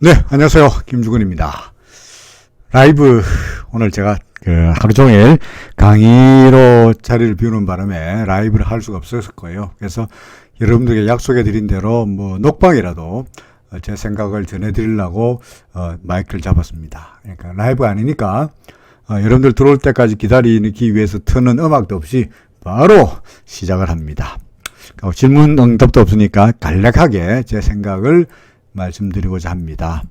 네, 안녕하세요. 김주근입니다. 라이브, 오늘 제가 하루 종일 강의로 자리를 비우는 바람에 라이브를 할 수가 없었을 거예요. 그래서 여러분들에게 약속해 드린 대로 녹방이라도 제 생각을 전해드리려고 마이크를 잡았습니다. 그러니까 라이브가 아니니까 여러분들 들어올 때까지 기다리기 위해서 트는 음악도 없이 바로 시작을 합니다. 질문 응답도 없으니까 간략하게 제 생각을 말씀드리고자 합니다.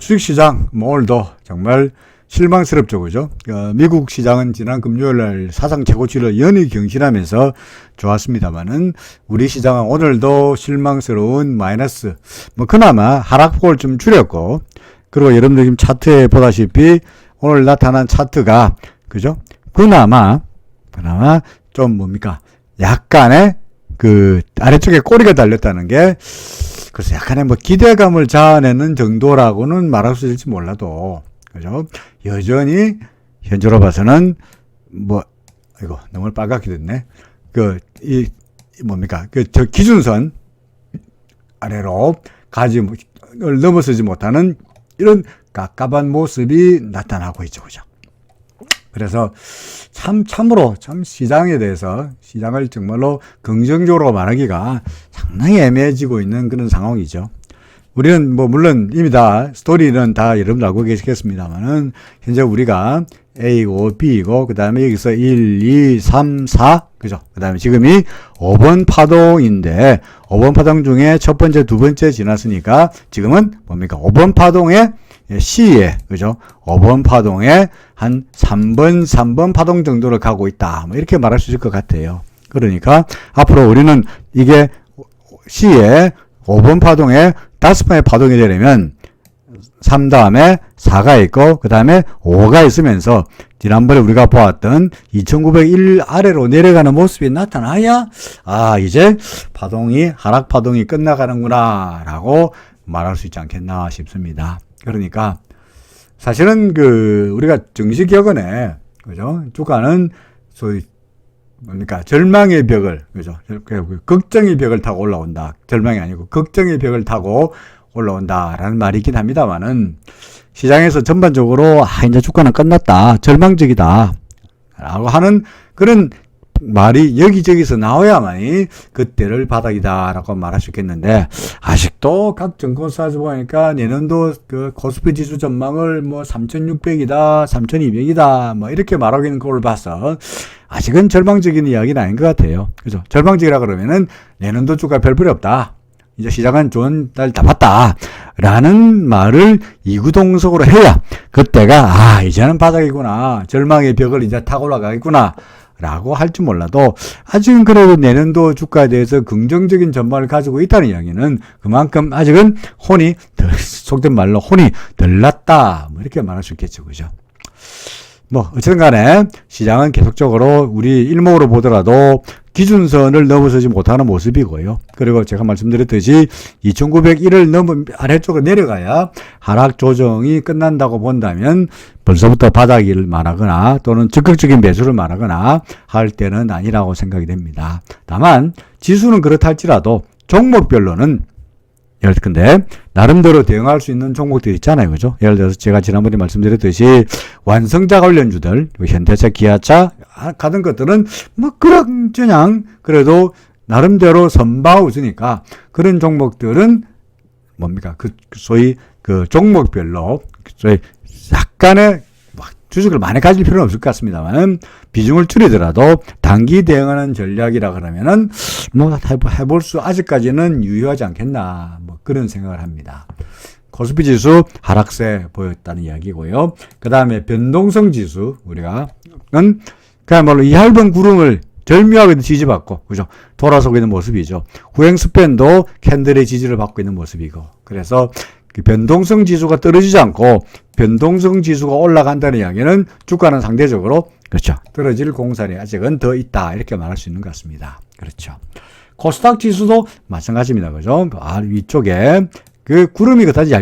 주식시장 오늘도 정말 실망스럽죠, 그죠? 미국 시장은 지난 금요일날 사상 최고치를 연이 경신하면서 좋았습니다만은 우리 시장은 오늘도 실망스러운 마이너스. 그나마 하락폭을 좀 줄였고, 그리고 여러분들 지금 차트에 보다시피 오늘 나타난 차트가 그죠? 그나마 좀 뭡니까? 약간의 아래쪽에 꼬리가 달렸다는 게 그래서 약간의 기대감을 자아내는 정도라고는 말할 수 있을지 몰라도, 그죠? 여전히, 현재로 봐서는, 이거, 너무 빨갛게 됐네. 저 기준선 아래로 을 넘어서지 못하는 이런 깝깝한 모습이 나타나고 있죠, 그죠? 그래서 참으로 시장에 대해서 시장을 정말로 긍정적으로 말하기가 상당히 애매해지고 있는 그런 상황이죠. 우리는 물론 이미 다 스토리는 다 여러분들 알고 계시겠습니다만은 현재 우리가 A고 B고 그다음에 여기서 1, 2, 3, 4 그죠? 그다음에 지금이 5번 파동인데 5번 파동 중에 첫 번째, 두 번째 지났으니까 지금은 5번 파동의 C에, 그죠? 5번 파동에 한 3번 파동 정도로 가고 있다. 이렇게 말할 수 있을 것 같아요. 그러니까 앞으로 우리는 이게 C에 5번 파동에 5번의 파동이 되려면 3 다음에 4가 있고 그 다음에 5가 있으면서 지난번에 우리가 보았던 2901 아래로 내려가는 모습이 나타나야 이제 하락 파동이 끝나가는구나 라고 말할 수 있지 않겠나 싶습니다. 그러니까 사실은 우리가 정시격언에 그죠? 주가는 소위 절망의 벽을, 그죠? 걱정의 벽을 타고 올라온다. 절망이 아니고 걱정의 벽을 타고 올라온다라는 말이 있긴 합니다만은 시장에서 전반적으로 이제 주가는 끝났다. 절망적이다. 라고 하는 그런 말이 여기저기서 나와야만이 그때를 바닥이다라고 말할 수 있겠는데, 아직도 각 증권사에서 보니까 내년도 코스피 지수 전망을 3,600이다, 3,200이다, 이렇게 말하고 있는 걸 봐서 아직은 절망적인 이야기는 아닌 것 같아요. 그죠? 절망적이라 그러면은 내년도 주가 별 필요 없다. 이제 시장은 좋은 날 다 봤다. 라는 말을 이구동성으로 해야 그때가 이제는 바닥이구나. 절망의 벽을 이제 타고 올라가겠구나. 라고 할지 몰라도 아직은 그래도 내년도 주가에 대해서 긍정적인 전망을 가지고 있다는 이야기는 그만큼 아직은 속된 말로 혼이 덜 났다. 이렇게 말할 수 있겠죠. 그죠? 어쨌든 간에 시장은 계속적으로 우리 일목으로 보더라도 기준선을 넘어서지 못하는 모습이고요. 그리고 제가 말씀드렸듯이 2901을 아래쪽으로 내려가야 하락 조정이 끝난다고 본다면 벌써부터 바닥을 말하거나 또는 적극적인 매수를 말하거나 할 때는 아니라고 생각이 됩니다. 다만 지수는 그렇다 할지라도 종목별로는 근데 나름대로 대응할 수 있는 종목들이 있잖아요. 그죠? 예를 들어서 제가 지난번에 말씀드렸듯이 완성자 관련주들, 현대차, 기아차 같은 것들은 그냥 그래도 나름대로 선바웃으니까 그런 종목들은 소위 종목별로 소위 약간의 주식을 많이 가질 필요는 없을 것 같습니다만 비중을 줄이더라도 단기 대응하는 전략이라 그러면은 해볼 수 아직까지는 유효하지 않겠나 그런 생각을 합니다. 코스피 지수 하락세 보였다는 이야기고요. 그 다음에 변동성 지수 우리가는 그야말로 이 얇은 구름을 절묘하게 지지받고 그죠? 돌아서고 있는 모습이죠. 후행 스팬도 캔들의 지지를 받고 있는 모습이고 그래서 변동성 지수가 떨어지지 않고 변동성 지수가 올라간다는 이야기는 주가는 상대적으로 그렇죠. 떨어질 공산이 아직은 더 있다. 이렇게 말할 수 있는 것 같습니다. 그렇죠. 코스닥 지수도 마찬가지입니다. 그죠? 위쪽에 구름이 그다지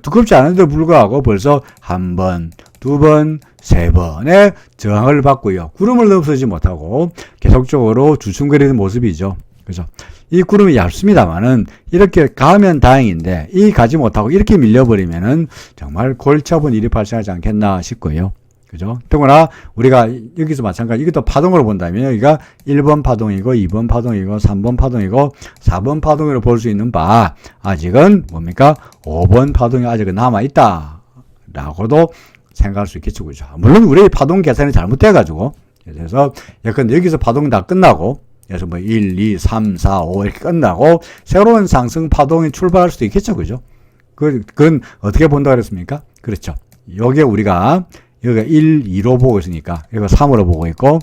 두껍지 않은데도 불구하고 벌써 한 번, 두 번, 세 번의 저항을 받고요. 구름을 넘어서지 못하고 계속적으로 주춤거리는 모습이죠. 그죠? 이 구름이 얇습니다만은 이렇게 가면 다행인데 이 가지 못하고 이렇게 밀려버리면은 정말 골치 아픈 일이 발생하지 않겠나 싶고요. 그죠? 더구나 우리가 여기서 마찬가지 이것도 파동으로 본다면 여기가 1번 파동이고 2번 파동이고 3번 파동이고 4번 파동으로 볼 수 있는 바 아직은 뭡니까? 5번 파동이 아직은 남아있다 라고도 생각할 수 있겠죠. 그죠? 물론 우리 파동 계산이 잘못돼가지고 그래서 예컨대 여기서 파동 다 끝나고 그래서 뭐 1, 2, 3, 4, 5 이렇게 끝나고 새로운 상승 파동이 출발할 수도 있겠죠. 그죠? 그건 어떻게 본다고 그랬습니까? 그렇죠. 여기에 우리가 여기가 1, 2로 보고 있으니까 여기가 3으로 보고 있고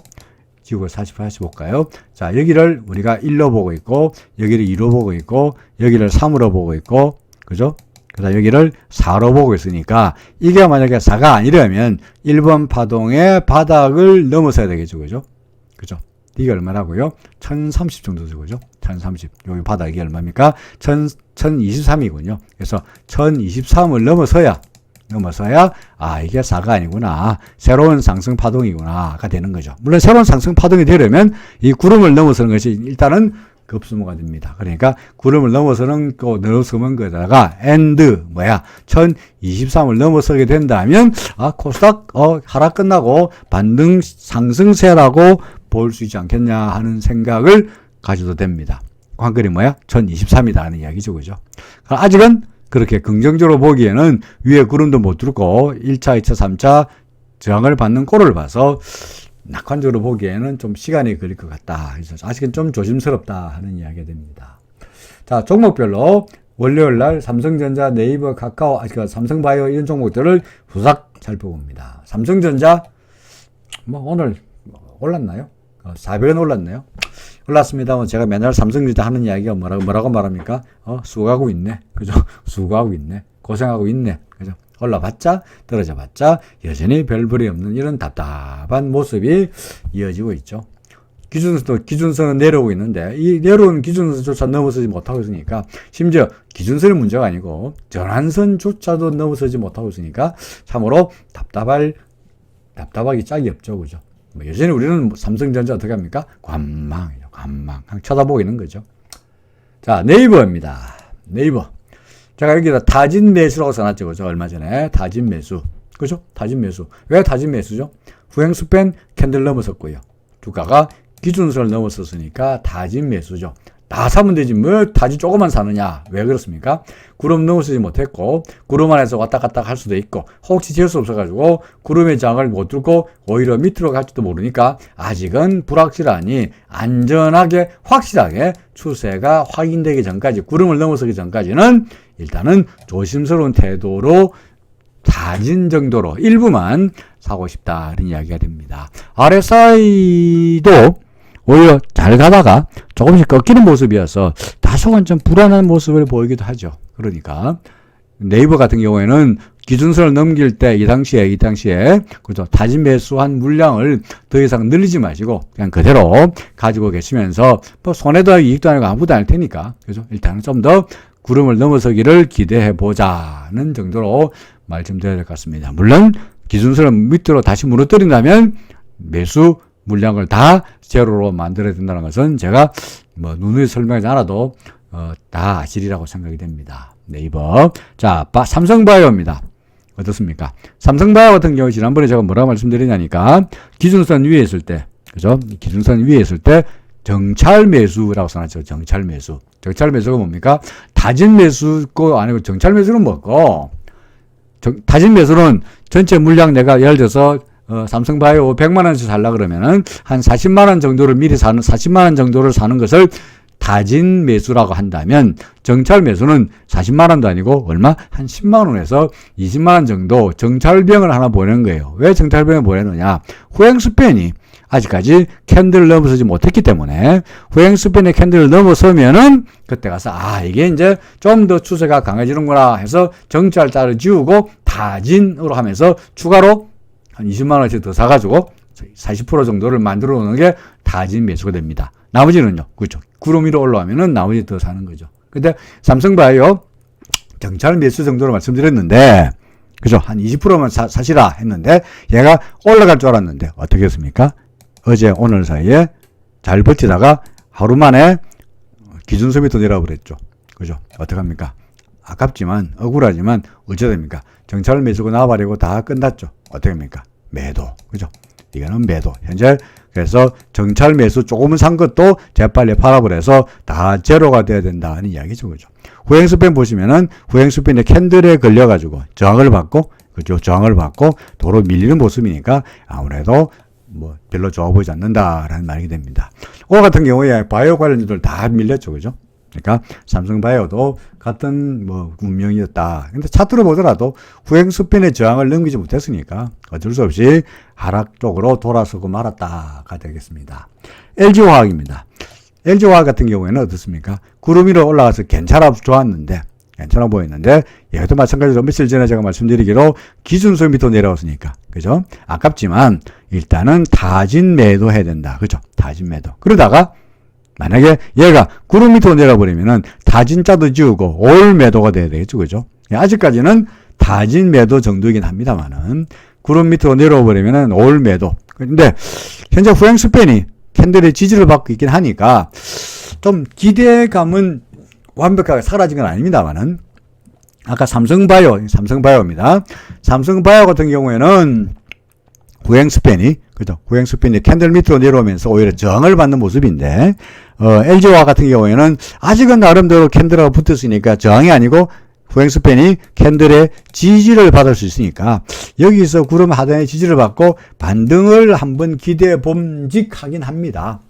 지구가 48시 볼까요? 자, 여기를 우리가 1로 보고 있고 여기를 2로 보고 있고 여기를 3으로 보고 있고 그죠? 그다음 여기를 4로 보고 있으니까 이게 만약에 4가 아니라면 1번 파동의 바닥을 넘어서야 되겠죠. 그죠? 그죠? 이게 얼마라고요? 1030 정도죠. 그죠? 1030. 여기 바닥이 얼마입니까? 1023이군요. 그래서 1023을 넘어서야 이게 4가 아니구나. 새로운 상승 파동이구나가 되는 거죠. 물론 새로운 상승 파동이 되려면 이 구름을 넘어서는 것이 일단은 급수모가 됩니다. 그러니까 구름을 넘어서는 거다가 and 1023을 넘어서게 된다면 코스닥 하락 끝나고 반등 상승세라고 볼 수 있지 않겠냐 하는 생각을 가져도 됩니다. 관건이 1023이다 하는 이야기죠. 그죠? 아직은 그렇게 긍정적으로 보기에는 위에 구름도 못 뚫고 1차, 2차, 3차 저항을 받는 꼴을 봐서 낙관적으로 보기에는 좀 시간이 걸릴 것 같다. 그래서 아직은 좀 조심스럽다 하는 이야기가 됩니다. 자, 종목별로 월요일 날 삼성전자, 네이버, 카카오, 삼성바이오 이런 종목들을 후삭 살펴봅니다. 삼성전자 오늘 올랐나요? 400원 올랐네요. 올랐습니다만 제가 맨날 삼성전자 하는 이야기가 뭐라고 말합니까? 수고하고 있네. 그죠? 수고하고 있네. 고생하고 있네. 그죠? 올라봤자 떨어져봤자 여전히 별볼이 없는 이런 답답한 모습이 이어지고 있죠. 기준선은 내려오고 있는데 이 내려오는 기준선조차 넘어서지 못하고 있으니까 심지어 기준선이 문제가 아니고 전환선조차도 넘어서지 못하고 있으니까 참으로 답답하기 짝이 없죠. 그죠? 여전히 우리는 삼성전자 어떻게 합니까? 관망이죠. 관망. 쳐다보고 있는 거죠. 자, 네이버입니다. 네이버. 제가 여기다 타진 매수라고 써놨죠. 그죠? 얼마 전에. 타진 매수. 그죠? 타진 매수. 왜 타진 매수죠? 후행스팬 캔들 넘어섰고요. 주가가 기준선을 넘어섰으니까 타진 매수죠. 다 사면 되지 뭐 타진 조금만 사느냐. 왜 그렇습니까? 구름 넘어서지 못했고 구름 안에서 왔다 갔다 할 수도 있고 혹시 질 수 없어가지고 구름의 장을 못 뚫고 오히려 밑으로 갈지도 모르니까 아직은 불확실하니 안전하게 확실하게 추세가 확인되기 전까지 구름을 넘어서기 전까지는 일단은 조심스러운 태도로 타진 정도로 일부만 사고 싶다 이런 이야기가 됩니다. RSI도 오히려 잘 가다가 조금씩 꺾이는 모습이어서 다소간 좀 불안한 모습을 보이기도 하죠. 그러니까 네이버 같은 경우에는 기준선을 넘길 때 이 당시에 그죠? 타진 매수한 물량을 더 이상 늘리지 마시고 그냥 그대로 가지고 계시면서 뭐 손해도 이익도 아니고 아무것도 아닐 테니까 그죠? 일단은 좀 더 구름을 넘어서기를 기대해 보자는 정도로 말씀드려야 될 것 같습니다. 물론 기준선을 밑으로 다시 무너뜨린다면 매수 물량을 다 제로로 만들어야 된다는 것은 제가 뭐 누누이 설명하지 않아도 다 아시리라고 생각이 됩니다. 네이버. 자, 삼성바이오입니다. 어떻습니까? 삼성바이오 같은 경우 지난번에 제가 뭐라고 말씀드리냐니까 기준선 위에 있을 때, 그죠? 기준선 위에 있을 때 정찰 매수라고 써놨죠. 정찰 매수. 정찰 매수가 뭡니까? 타진 매수고 아니고 정찰 매수는 뭐고? 타진 매수는 전체 물량 내가 예를 들어서 삼성바이오 100만원씩 살라 그러면은 한 40만원 정도를 미리 사는 40만원 정도를 사는 것을 타진 매수라고 한다면 정찰 매수는 40만원도 아니고 얼마? 한 10만원에서 20만원 정도 정찰병을 하나 보내는 거예요. 왜 정찰병을 보내느냐? 후행스팬이 아직까지 캔들을 넘어서지 못했기 때문에 후행스팬의 캔들을 넘어서면은 그때 가서 이게 이제 좀 더 추세가 강해지는구나 해서 정찰자를 지우고 타진으로 하면서 추가로 한 20만원씩 더 사가지고 40% 정도를 만들어 놓는 게 타진 매수가 됩니다. 나머지는요. 그렇죠. 구름 위로 올라오면은 나머지 더 사는 거죠. 근데 삼성바이오 정찰 매수 정도로 말씀드렸는데, 그죠. 한 20%만 사시라 했는데, 얘가 올라갈 줄 알았는데, 어떻게 했습니까? 어제 오늘 사이에 잘 버티다가 하루 만에 기준선 밑으로 내려버렸죠. 그죠? 어떡합니까? 아깝지만, 억울하지만, 어쩌 됩니까? 정찰을 매수고 나와버리고 다 끝났죠. 어떡합니까? 매도. 그죠? 이거는 매도. 현재, 그래서 정찰 매수 조금은 산 것도 재빨리 팔아버려서 다 제로가 돼야 된다는 이야기죠. 그죠? 후행스팬 보시면은, 후행스팬의 캔들에 걸려가지고 저항을 받고, 그죠? 저항을 받고 도로 밀리는 모습이니까 아무래도 뭐 별로 좋아 보이지 않는다라는 말이 됩니다. 오늘 같은 경우에 바이오 관련주들 다 밀렸죠. 그죠? 그러니까 삼성바이오도 같은 뭐 운명이었다. 근데 차트로 보더라도 후행스팬의 저항을 넘기지 못했으니까 어쩔 수 없이 하락 쪽으로 돌아서고 말았다가 되겠습니다. LG화학입니다. LG화학 같은 경우에는 어떻습니까? 구름 위로 올라가서 괜찮아 보였는데 얘도 마찬가지로 며칠 전에 제가 말씀드리기로 기준선 밑으로 내려왔으니까 그죠? 아깝지만 일단은 타진 매도 해야 된다. 그죠? 타진 매도. 그러다가 만약에 얘가 구름 밑으로 내려버리면은 타진자도 지우고 올 매도가 돼야 되겠죠. 그죠? 아직까지는 타진 매도 정도이긴 합니다만은 구름 밑으로 내려버리면은 올 매도. 근데 현재 후행스팬이 캔들의 지지를 받고 있긴 하니까 좀 기대감은 완벽하게 사라진 건 아닙니다만은 아까 삼성바이오입니다. 삼성바이오 같은 경우에는 후행스팬이 그죠? 후행스팬이 캔들 밑으로 내려오면서 오히려 저항을 받는 모습인데 LG화학 같은 경우에는 아직은 나름대로 캔들하고 붙었으니까 저항이 아니고 후행스팬이 캔들의 지지를 받을 수 있으니까 여기서 구름 하단의 지지를 받고 반등을 한번 기대해 봄직하긴 합니다.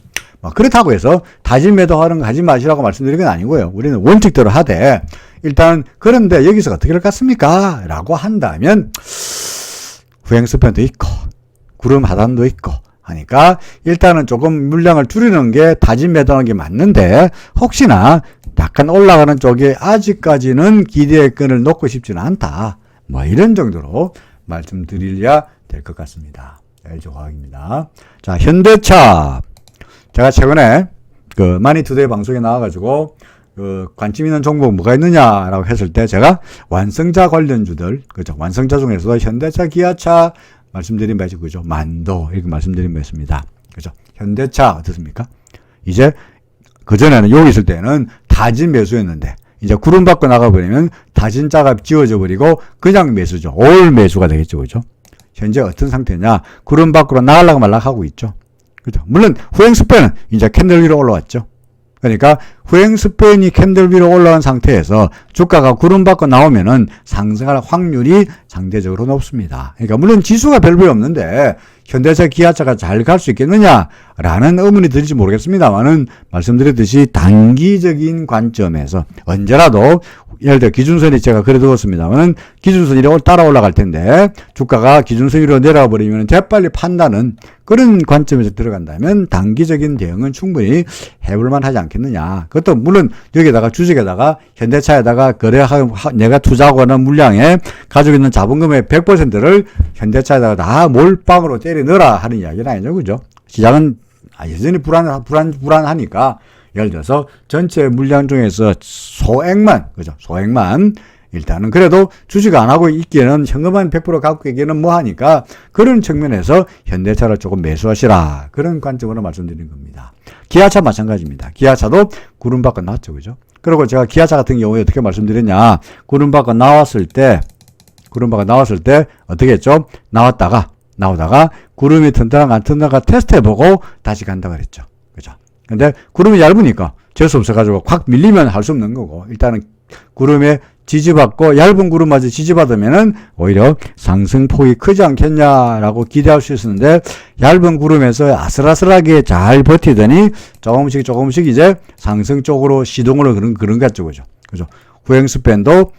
그렇다고 해서 다진 매도하는 거 하지 마시라고 말씀드린 건 아니고요. 우리는 원칙대로 하되 일단 그런데 여기서 어떻게 할 것 같습니까? 라고 한다면 후행스팬도 있고 구름 하단도 있고 하니까 일단은 조금 물량을 줄이는 게 다진 매도하는 게 맞는데 혹시나 약간 올라가는 쪽에 아직까지는 기대의 끈을 놓고 싶지는 않다. 뭐 이런 정도로 말씀드려야 될 것 같습니다. LG화학입니다. 자, 현대차. 제가 최근에 그 마니투데이 방송에 나와가지고 그 관심 있는 종목 뭐가 있느냐라고 했을 때 제가 완성차 관련주들, 그죠? 완성차 중에서도 현대차, 기아차 말씀드린 바죠, 그죠? 만도 이렇게 말씀드린 바 있습니다. 그죠? 현대차 어떻습니까? 이제 그전에는 여기 있을 때는 다진 매수였는데 이제 구름 밖으로 나가버리면 다진자가 지워져 버리고 그냥 매수죠. 올 매수가 되겠죠. 그죠? 현재 어떤 상태냐? 구름 밖으로 나가려고 말라고 하고 있죠. 그죠? 물론 후행스팬은 이제 캔들 위로 올라왔죠. 그러니까 후행스팬이 캔들 위로 올라온 상태에서 주가가 구름 밖으로 나오면은 상승할 확률이 상대적으로 높습니다. 그러니까 물론 지수가 별별 없는데 현대차, 기아차가 잘 갈 수 있겠느냐라는 의문이 들지 모르겠습니다만은 말씀드렸듯이 단기적인 관점에서 언제라도 예를 들어 기준선이 제가 그려두었습니다만은 기준선이 따라 올라갈 텐데 주가가 기준선 위로 내려와 버리면 재빨리 판다는 그런 관점에서 들어간다면 단기적인 대응은 충분히 해볼만 하지 않겠느냐. 그것도 물론 여기에다가 주식에다가 현대차에다가 내가 투자하거나 물량에 가지고 있는 자본금의 100%를 현대차에다가 다 몰빵으로 때려 넣어라 하는 이야기는 아니죠. 그죠? 시장은 여전히 불안하니까 예를 들어서 전체 물량 중에서 소액만, 그죠? 소액만 일단은 그래도 주식 안 하고 있기에는 현금만 100% 갖고 있기에는 뭐 하니까 그런 측면에서 현대차를 조금 매수하시라. 그런 관점으로 말씀드리는 겁니다. 기아차 마찬가지입니다. 기아차도 구름 밖으로 나왔죠. 그죠? 그리고 제가 기아차 같은 경우에 어떻게 말씀드렸냐. 구름 밖으로 나왔을 때 어떻게 했죠? 나오다가 구름이 튼다가 안 튼다가 테스트 해보고 다시 간다고 그랬죠. 그죠? 근데 구름이 얇으니까 재수 없어가지고 확 밀리면 할 수 없는 거고 일단은 구름에 지지받고 얇은 구름마저 지지받으면은 오히려 상승폭이 크지 않겠냐라고 기대할 수 있었는데 얇은 구름에서 아슬아슬하게 잘 버티더니 조금씩 이제 상승 쪽으로 시동을 그런 것 같죠. 그죠? 후행스팬도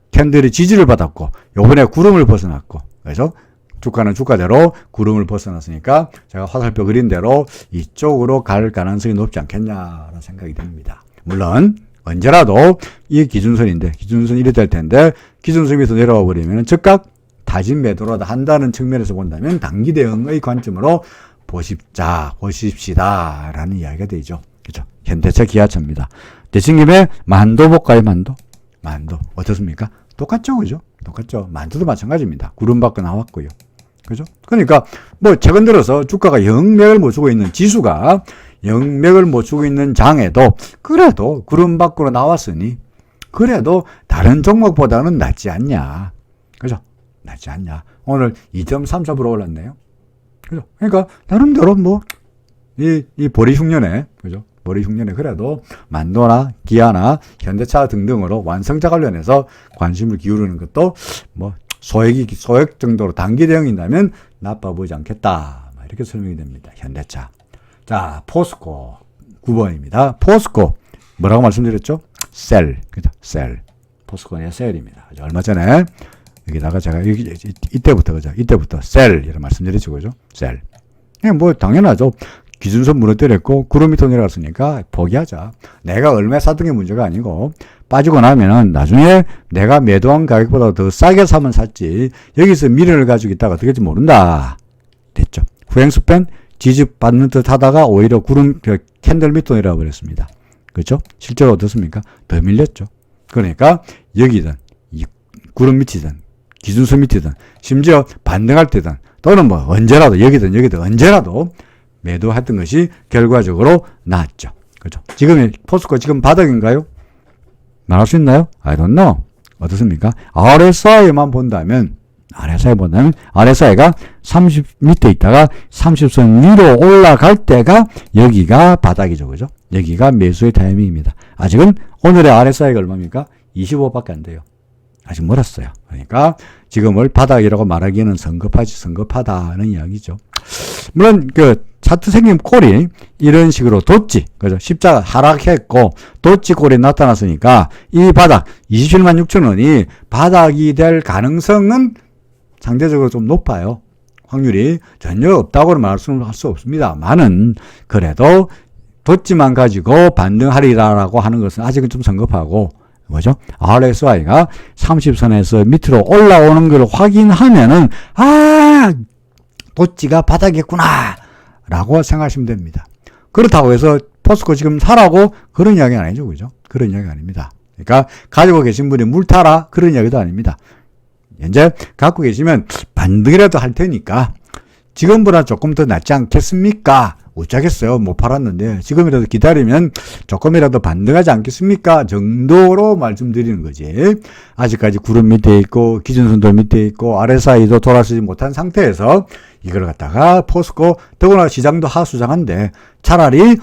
캔들이 지지를 받았고 요번에 구름을 벗어났고 그래서 주가는 주가대로 구름을 벗어났으니까 제가 화살표 그린 대로 이쪽으로 갈 가능성이 높지 않겠냐라는 생각이 듭니다. 물론 언제라도 이 기준선인데 기준선 이래 될 텐데 기준선 위에서 내려와 버리면 즉각 다진 매도로 한다는 측면에서 본다면 단기 대응의 관점으로 보십시다 라는 이야기가 되죠. 그죠? 현대차, 기아차입니다. 대신 김에 만도 볼까요? 만도 어떻습니까? 똑같죠. 그죠? 똑같죠. 만도도 마찬가지입니다. 구름 밖으로 나왔고요. 그죠? 그러니까 뭐 최근 들어서 주가가 영맥을 못 주고 있는 지수가 영맥을 못 주고 있는 장에도 그래도 구름 밖으로 나왔으니 그래도 다른 종목보다는 낫지 않냐. 그죠? 낫지 않냐. 오늘 2.34% 올랐네요. 그죠? 그러니까 나름대로 뭐 이 보리 흉년에, 그죠? 보리 흉년에 그래도 만도나 기아나 현대차 등등으로 완성차 관련해서 관심을 기울이는 것도 뭐 소액 정도로 단기 대응이라면 나빠 보이지 않겠다. 이렇게 설명이 됩니다. 현대차. 자, 포스코 9번입니다. 포스코 뭐라고 말씀드렸죠? 셀, 그죠? 셀. 포스코의 셀입니다. 그죠? 얼마 전에 여기다가 제가 이때부터 그죠? 이때부터 셀 이런 말씀드렸죠, 그죠? 셀. 그냥 뭐 당연하죠. 기준선 무너뜨렸고 구름 밑으로 내려갔으니까 포기하자. 내가 얼마 샀던 게 문제가 아니고 빠지고 나면은 나중에 내가 매도한 가격보다 더 싸게 사면 샀지. 여기서 미래를 가지고 있다가 어떻게 될지 모른다. 됐죠. 후행스팬 지지 받는 듯 하다가 오히려 구름 캔들 밑으로 내려와 버렸습니다. 그렇죠? 실제로 어떻습니까? 더 밀렸죠. 그러니까 여기든 이 구름 밑이든 기준선 밑이든 심지어 반등할 때든 또는 뭐 언제라도 여기든 언제라도 매도했던 것이 결과적으로 나았죠. 그렇죠? 지금 포스코 지금 바닥인가요? 말할 수 있나요? I don't know. 어떻습니까? RSI만 본다면 RSI가 30 밑에 있다가 30선 위로 올라갈 때가 여기가 바닥이죠. 그죠? 여기가 매수의 타이밍입니다. 아직은 오늘의 RSI가 얼마입니까? 25밖에 안 돼요. 아직 멀었어요. 그러니까 지금을 바닥이라고 말하기에는 성급하다는 이야기죠. 물론 차트 생긴 꼴이 이런 식으로 덧지, 그죠? 십자가 하락했고 덧지 꼴이 나타났으니까 이 바닥 27만 6천 원이 바닥이 될 가능성은 상대적으로 좀 높아요. 확률이 전혀 없다고는 말할 수 없습니다만은 그래도 덧지만 가지고 반등하리라고 하는 것은 아직은 좀 성급하고 뭐죠? RSI가 30선에서 밑으로 올라오는 걸 확인하면은 덧지가 바닥이었구나 라고 생각하시면 됩니다. 그렇다고 해서 포스코 지금 사라고 그런 이야기는 아니죠. 그죠? 그런 이야기가 아닙니다. 그러니까 가지고 계신 분이 물 타라 그런 이야기도 아닙니다. 현재 갖고 계시면 반등이라도 할 테니까 지금보다 조금 더 낫지 않겠습니까? 어쩌겠어요. 못 팔았는데 지금이라도 기다리면 조금이라도 반등하지 않겠습니까? 정도로 말씀드리는 거지. 아직까지 구름 밑에 있고 기준선도 밑에 있고 RSI도 돌아서지 못한 상태에서 이걸 갖다가 포스코 더구나 시장도 하수장한데 차라리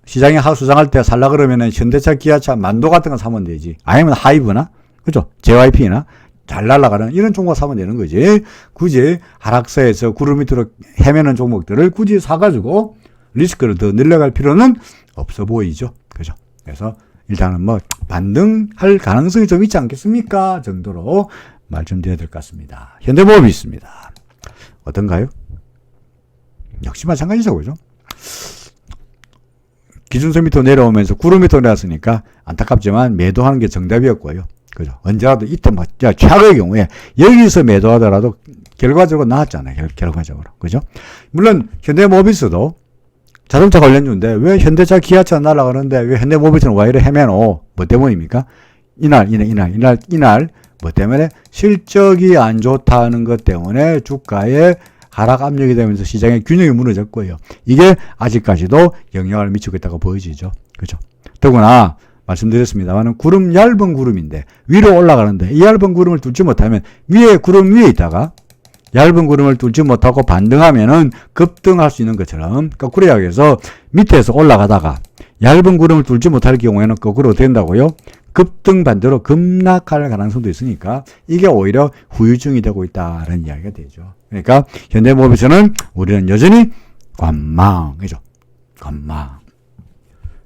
시장이 하수장할 때 살라 그러면은 현대차, 기아차, 만도 같은 거 사면 되지. 아니면 하이브나 그죠? JYP나 잘 날아가는 이런 종목 사면 되는 거지. 굳이 하락세에서 구름 밑으로 헤매는 종목들을 굳이 사가지고 리스크를 더 늘려갈 필요는 없어 보이죠. 그죠? 그래서 일단은 뭐 반등할 가능성이 좀 있지 않겠습니까? 정도로 말씀드려야 될 것 같습니다. 현대모업이 있습니다. 어떤가요? 역시 마찬가지죠. 그죠? 기준선 밑으로 내려오면서 구름 밑으로 내려왔으니까 안타깝지만 매도하는 게 정답이었고요. 그죠? 언제라도 이때 뭐 최악의 경우에 여기서 매도하더라도 결과적으로 나왔잖아요. 결과적으로. 그죠? 물론 현대모비스도 자동차 관련주인데 왜 현대차, 기아차 날아가는데 왜 현대모비스는 와 이래 헤매노? 뭐 때문입니까? 이날 뭐 때문에 실적이 안 좋다는 것 때문에 주가에 하락 압력이 되면서 시장의 균형이 무너졌고요. 이게 아직까지도 영향을 미치고 있다고 보여지죠. 그죠? 더구나 말씀드렸습니다만 구름 얇은 구름인데 위로 올라가는데 이 얇은 구름을 뚫지 못하면 구름 위에 있다가 얇은 구름을 뚫지 못하고 반등하면은 급등할 수 있는 것처럼 거꾸로 이야기해서 밑에서 올라가다가 얇은 구름을 뚫지 못할 경우에는 거꾸로 된다고요. 급등 반대로 급락할 가능성도 있으니까 이게 오히려 후유증이 되고 있다는 이야기가 되죠. 그러니까 현대모비스는 우리는 여전히 관망이죠. 관망.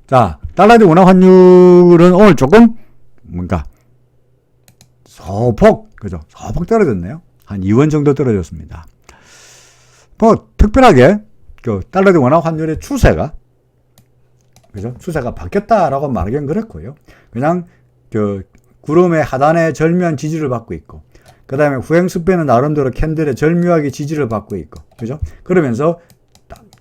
자, 달러대 원화 환율은 오늘 조금 뭔가 소폭 떨어졌네요. 한 2원 정도 떨어졌습니다. 뭐 특별하게 달러대 원화 환율의 추세가 바뀌었다라고 말하기는 그렇고요. 그냥 구름의 하단의 절묘한 지지를 받고 있고, 그 다음에 후행스팬은 나름대로 캔들의 절묘하게 지지를 받고 있고, 그죠? 그러면서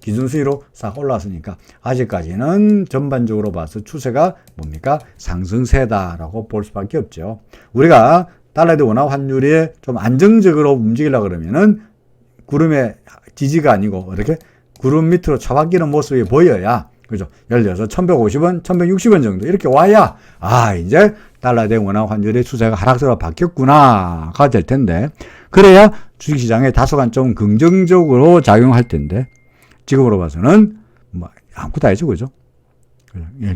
기준수위로 싹 올라왔으니까 아직까지는 전반적으로 봐서 추세가 뭡니까? 상승세다라고 볼 수밖에 없죠. 우리가 달러대 원화 환율이 좀 안정적으로 움직이려고 그러면은 구름의 지지가 아니고 이렇게 구름 밑으로 처박히는 모습이 보여야 그죠? 예를 들어서 1150원, 1160원 정도 이렇게 와야 이제 달러 대 원화 환율의 추세가 하락세로 바뀌었구나가 될 텐데, 그래야 주식시장에 다소간 좀 긍정적으로 작용할 텐데, 지금으로 봐서는 뭐 아무것도 아니죠, 그죠?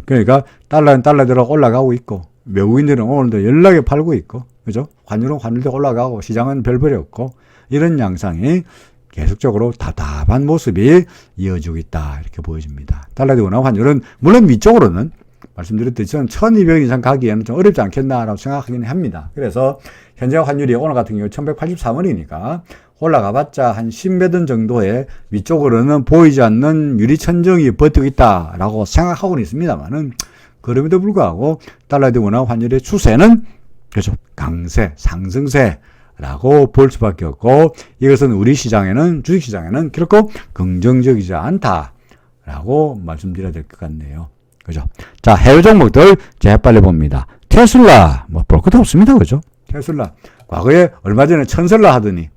그러니까 달러는 달러대로 올라가고 있고, 외국인들은 오늘도 연락에 팔고 있고, 그죠? 환율은 환율대로 올라가고, 시장은 별별이 없고, 이런 양상이 계속적으로 답답한 모습이 이어지고 있다, 이렇게 보여집니다. 달러 대 원화 환율은 물론 위쪽으로는 말씀드렸듯이 저는 1200원 이상 가기에는 좀 어렵지 않겠나라고 생각하긴 합니다. 그래서 현재 환율이 오늘 같은 경우 1183원이니까 올라가봤자 한 10몇 원 정도의 위쪽으로는 보이지 않는 유리천정이 버티고 있다라고 생각하고는 있습니다만은, 그럼에도 불구하고 달러 대 원화 환율의 추세는 그렇죠, 강세, 상승세라고 볼 수밖에 없고, 이것은 우리 시장에는, 주식시장에는 결코 긍정적이지 않다라고 말씀드려야 될 것 같네요. 그죠? 자, 해외 종목들 재빨리 봅니다. 테슬라, 뭐 볼 것도 없습니다. 그죠? 테슬라. 과거에 얼마 전에 1000설라 하더니,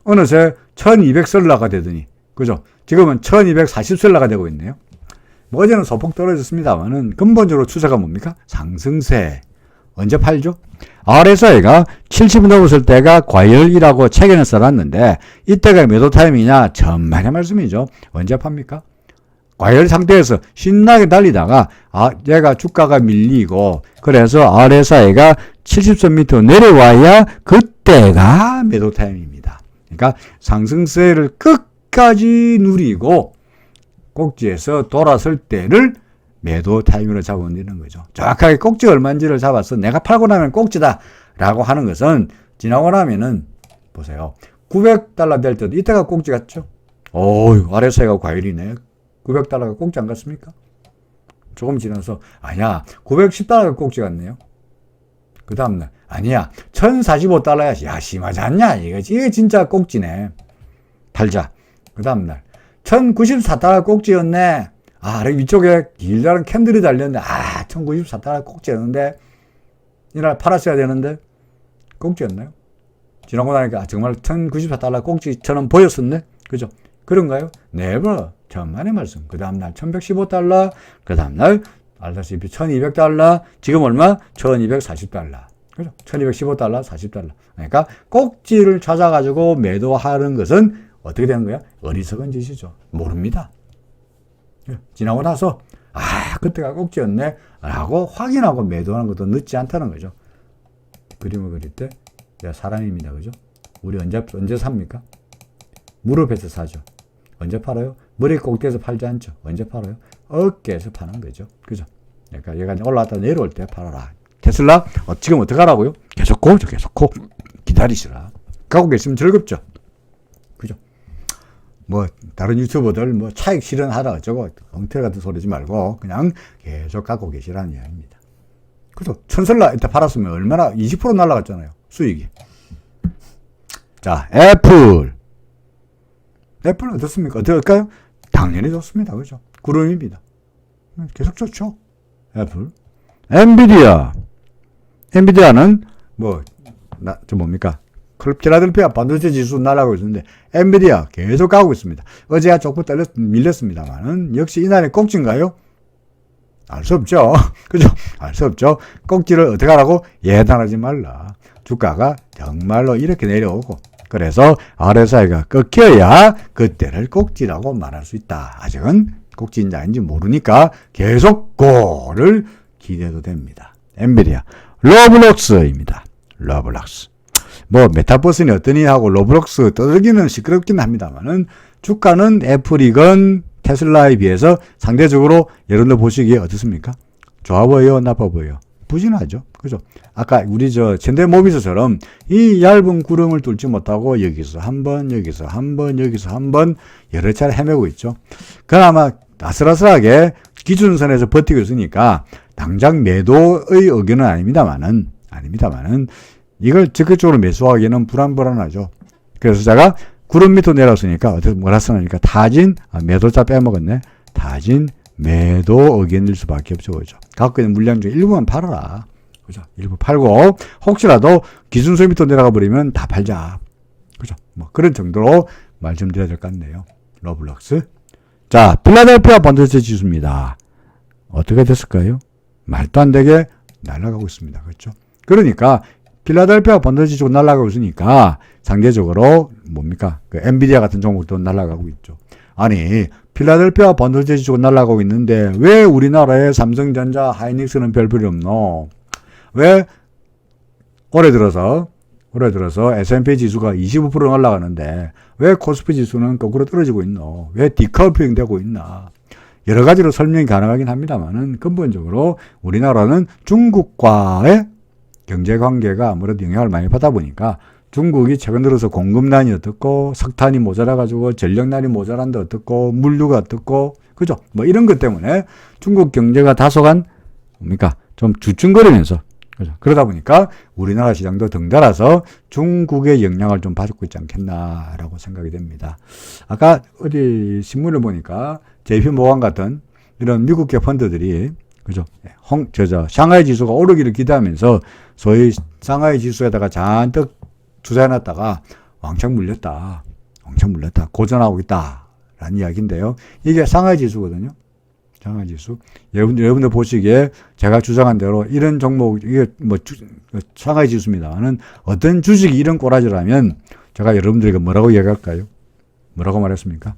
어느새 1200설라가 되더니, 그죠? 지금은 1240설라가 되고 있네요. 뭐 어제는 소폭 떨어졌습니다만은 근본적으로 추세가 뭡니까? 상승세. 언제 팔죠? RSI가 70 넘었을 때가 과열이라고 책에는 써놨는데, 이때가 매도 타임이냐? 전만의 말씀이죠. 언제 팝니까? 과열 상태에서 신나게 달리다가 얘가 주가가 밀리고, 그래서 RSI가 70선 밑으로 내려와야 그때가 매도 타임입니다. 그러니까 상승세를 끝까지 누리고 꼭지에서 돌아설 때를 매도 타임으로 잡으면 되는 거죠. 정확하게 꼭지가 얼마인지를 잡아서 내가 팔고 나면 꼭지다 라고 하는 것은, 지나고 나면은 보세요, 900달러 될 때도 이때가 꼭지 같죠? RSI가 과열이네. 900달러가 꼭지 안 같습니까? 조금 지나서 아니야 910달러가 꼭지 같네요. 그 다음날 아니야 1045달러야. 야, 심하지 않냐? 이게 진짜 꼭지네. 팔자. 그 다음날 1094달러 꼭지였네. 위쪽에 길다란 캔들이 달렸는데 1094달러 꼭지였는데 이날 팔았어야 되는데 꼭지였나요? 지나고 나니까 정말 1094달러 꼭지처럼 보였었네. 그죠? 그런가요? 네버. 천만의 말씀. 그 다음날 1115달러, 그 다음날 알다시피 1200달러, 지금 얼마? 1240달러. 그죠? 1215달러, 40달러. 그러니까 꼭지를 찾아가지고 매도하는 것은 어떻게 되는 거야? 어리석은 짓이죠. 모릅니다. 지나고 나서 그때가 꼭지였네 라고 확인하고 매도하는 것도 늦지 않다는 거죠. 그림을 그릴 때 사람입니다. 그죠? 우리 언제 삽니까? 무릎에서 사죠. 언제 팔아요? 머리 꼭대기에서 팔지 않죠. 언제 팔아요? 어깨에서 파는 거죠. 그죠? 그러니까 얘가 올라왔다 내려올 때 팔아라. 테슬라 지금 어떻게 하라고요? 계속 기다리시라. 가고 계시면 즐겁죠. 그죠? 뭐 다른 유튜버들 뭐 차익 실현하라 어쩌고 엉터리 같은 소리지 말고 그냥 계속 갖고 계시라는 이야기입니다. 그죠? 1000설라 이때 팔았으면 얼마나 20% 날라갔잖아요. 수익이. 자, 애플은 어떻습니까? 어떨까요? 당연히 좋습니다. 그죠? 구름입니다. 계속 좋죠. 애플. 엔비디아는 뭡니까? 필라델피아 반도체 지수 날아가고 있는데 엔비디아 계속 가고 있습니다. 어제가 조금 밀렸습니다만은 역시 이날의 꼭지인가요? 알 수 없죠. 그죠? 알 수 없죠. 꼭지를 어떻게 하라고? 예단하지 말라. 주가가 정말로 이렇게 내려오고, 그래서 RSI가 꺾여야 그때를 꼭지라고 말할 수 있다. 아직은 꼭지인지 아닌지 모르니까 계속 고를 기대도 됩니다. 엔비디아. 로블록스입니다. 로블록스. 메타버스니 어떠니 하고 로블록스 떠들기는 시끄럽긴 합니다만은 주가는 애플이건 테슬라에 비해서 상대적으로 여러분들 보시기에 어떻습니까? 좋아 보여요? 나빠 보여요? 부진하죠. 그죠? 아까 우리 현대모비스처럼 이 얇은 구름을 뚫지 못하고 여기서 한 번, 여기서 한 번, 여기서 한 번 여러 차례 헤매고 있죠. 그나마 아슬아슬하게 기준선에서 버티고 있으니까 당장 매도의 의견은 아닙니다만은 이걸 적극적으로 매수하기에는 불안하죠. 그래서 제가 구름 밑으로 내려왔으니까 뭐라 쓰니까 매도자 빼먹었네. 타진 매도 의견일 수밖에 없죠. 그죠? 갖고 있는 물량 중에 일부만 팔아라. 그죠? 일부 팔고, 혹시라도 기준선 밑으로 내려가 버리면 다 팔자. 그죠? 그런 정도로 말씀드려야 될 것 같네요. 로블록스. 자, 필라델피아 반도체 지수입니다. 어떻게 됐을까요? 말도 안 되게 날아가고 있습니다. 그렇죠? 그러니까 필라델피아 반도체 지수가 날아가고 있으니까 상대적으로 뭡니까? 그 엔비디아 같은 종목도 날아가고 있죠. 아니, 필라델피아 반도체 지수가 날아가고 있는데 왜 우리나라의 삼성전자, 하이닉스는 별볼이 없노? 왜 올해 들어서 S&P 지수가 25% 올라가는데 왜 코스피 지수는 거꾸로 떨어지고 있노? 왜 디커플링 되고 있나? 여러 가지로 설명이 가능하긴 합니다만은 근본적으로 우리나라는 중국과의 경제 관계가 아무래도 영향을 많이 받다 보니까 중국이 최근 들어서 공급난이 어떻고 석탄이 모자라가지고 전력난이 모자란데 어떻고 물류가 어떻고 그죠? 뭐 이런 것 때문에 중국 경제가 다소간 뭡니까? 좀 주춤거리면서 그죠? 그러다 보니까 우리나라 시장도 덩달아서 중국의 영향을 좀 받고 있지 않겠나라고 생각이 됩니다. 아까 어디 신문을 보니까 JP모간 같은 이런 미국계 펀드들이 그죠? 샹하이 지수가 오르기를 기대하면서 소위 샹하이 지수에다가 잔뜩 투자해놨다가 왕창 물렸다. 고전하고 있다라는 이야기인데요. 이게 샹하이 지수거든요. 샹하이 지수. 여러분들 보시기에 제가 주장한 대로 이런 종목, 이게 뭐, 샹하이 지수입니다만은 어떤 주식이 이런 꼬라지라면 제가 여러분들에게 뭐라고 얘기할까요? 뭐라고 말했습니까?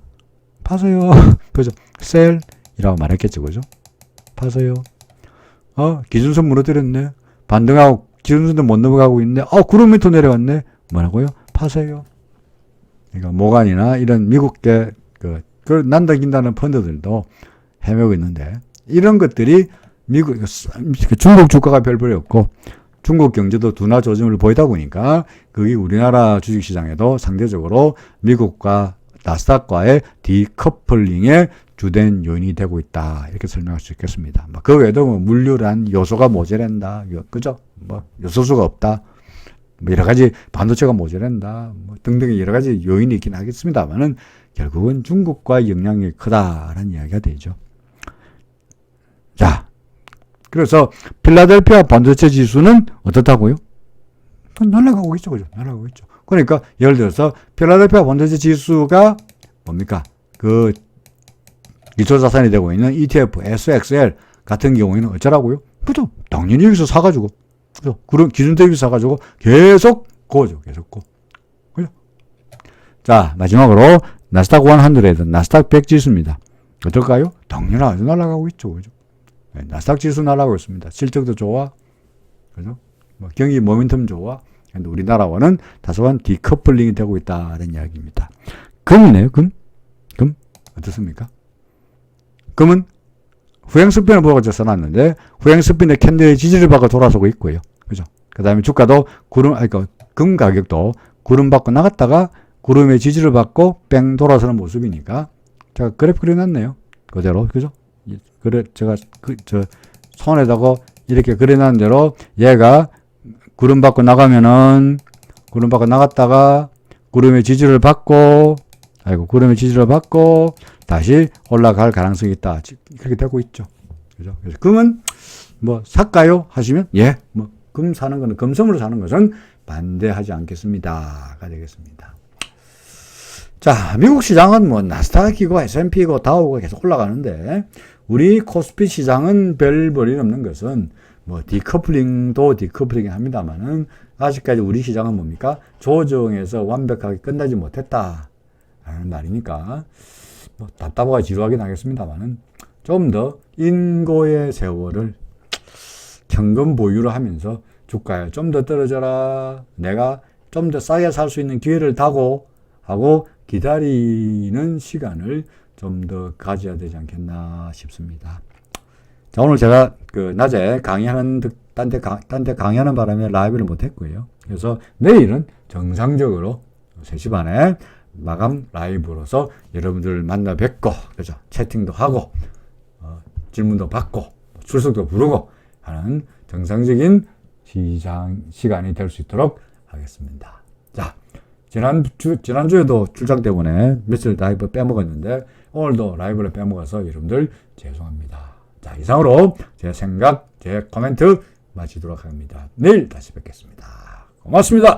파세요. 그죠? 셀이라고 말했겠죠. 그죠? 파세요. 기준선 무너뜨렸네. 반등하고 기준선도 못 넘어가고 있네. 구름 밑으로 내려갔네. 뭐라고요? 파세요. 그러니까 모간이나 이런 미국계 그걸 난다긴다는 펀드들도 헤매고 있는데 이런 것들이 중국 주가가 별볼이 없고 중국 경제도 둔화 조짐을 보이다 보니까 그게 우리나라 주식시장에도 상대적으로 미국과 나스닥과의 디커플링의 주된 요인이 되고 있다. 이렇게 설명할 수 있겠습니다. 그 외에도 물류란 요소가 모자란다. 그죠? 요소수가 없다. 여러 가지 반도체가 모자란다. 등등의 여러 가지 요인이 있긴 하겠습니다만은 결국은 중국과 영향이 크다라는 이야기가 되죠. 자, 그래서 필라델피아 반도체 지수는 어떻다고요? 날아가고 있죠. 그죠? 날아가고 있죠. 그러니까 예를 들어서 필라델피아 반도체 지수가 뭡니까? 그 기초자산이 되고 있는 ETF, SXL 같은 경우에는 어쩌라고요? 그죠? 당연히 여기서 사가지고, 그죠? 그런 기준 대비 사가지고 계속 고죠. 계속 고. 그죠? 자, 마지막으로 나스닥 100, 나스닥 100 지수입니다. 어떨까요? 당연히 아주 날아가고 있죠. 그죠? 네, 나스닥 지수 날아가고 있습니다. 실적도 좋아. 그죠? 경기 모멘텀 좋아. 근데 우리나라와는 다소한 디커플링이 되고 있다는 이야기입니다. 금이네요, 금? 어떻습니까? 금은 후행스핀을 보고 써놨는데, 후행스핀의 캔들의 지지를 받고 돌아서고 있고요. 그죠? 그 다음에 주가도 금 가격도 구름 받고 나갔다가 구름의 지지를 받고 뺑 돌아서는 모습이니까, 제가 그래프 그려놨네요. 그대로. 그죠? 제가 손에다가 이렇게 그려놓은 대로 얘가 구름 받고 나가면은 구름 받고 나갔다가 구름의 지지를 받고 다시 올라갈 가능성이 있다. 그렇게 되고 있죠. 그죠? 그래서 금은 살까요? 하시면 금 사는 거는 금성으로 사는 것은 반대하지 않겠습니다가 되겠습니다. 자, 미국 시장은 나스닥이고 S&P고 다우가 계속 올라가는데 우리 코스피 시장은 별 볼일 없는 것은 디커플링도 디커플링이 합니다만은 아직까지 우리 시장은 뭡니까? 조정에서 완벽하게 끝나지 못했다 라는 말이니까 답답하고 지루하긴 하겠습니다만은 좀 더 인고의 세월을 현금 보유를 하면서 주가에 좀 더 떨어져라, 내가 좀 더 싸게 살 수 있는 기회를 하고 기다리는 시간을 좀 더 가져야 되지 않겠나 싶습니다. 자, 오늘 제가 낮에 강의하는 딴 데 강의하는 바람에 라이브를 못했고요. 그래서 내일은 정상적으로 3시 반에 마감 라이브로서 여러분들 만나 뵙고, 그죠? 채팅도 하고, 질문도 받고, 출석도 부르고 하는 정상적인 시간이 될 수 있도록 하겠습니다. 자, 지난주에도 출장 때문에 며칠 라이브 빼먹었는데, 오늘도 라이브를 빼먹어서 여러분들 죄송합니다. 자, 이상으로 제 생각, 제 코멘트 마치도록 합니다. 내일 다시 뵙겠습니다. 고맙습니다.